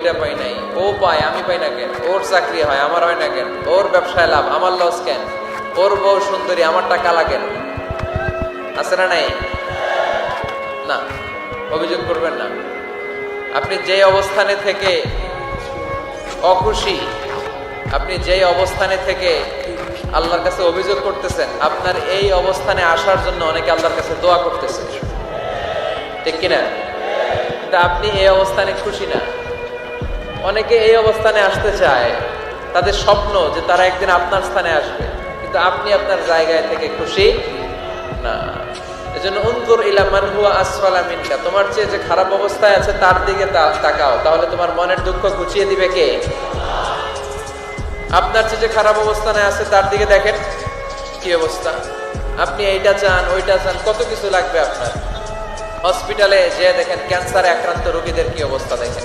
এটা পাই নাই, ও পায় আমি পাই না কেন, ওর চাকরি হয় আমার হয় না কেন, ওর ব্যবসায় লাভ আমার লস কেন, ওর বউ সুন্দরী আমার টাকা লাগেন, আছে না নাই? না, অভিযোগ করবেন না। আপনি যে অবস্থানে থেকে অখুশি, আপনি যেই অবস্থানে থেকে আল্লাহর কাছে অভিযোগ করতেছেন, আপনার এই অবস্থানে আসার জন্য অনেকে আল্লাহর কাছে দোয়া করতেছে, ঠিক কিনা? কিন্তু আপনি এই অবস্থানে খুশি না। অনেকে এই অবস্থানে আসতে চায়, তাদের স্বপ্ন যে তারা একদিন আপনার স্থানে আসবে, কিন্তু আপনি আপনার জায়গায় থেকে খুশি না। এজন্য উনজুর ইলা মান হুয়া আসফালা মিনকা, তোমার চেয়ে যে খারাপ অবস্থায় আছে তার দিকে তাকাও, তাহলে তোমার মনের দুঃখ ঘুচিয়ে দিবে কে? আপনার চেয়ে যে খারাপ অবস্থানে আছে তার দিকে দেখেন কি অবস্থা। আপনি এইটা চান ওইটা চান, কত কিছু লাগবে আপনার। হসপিটালে যে দেখেন ক্যান্সারে আক্রান্ত রোগীদের কি অবস্থা দেখেন,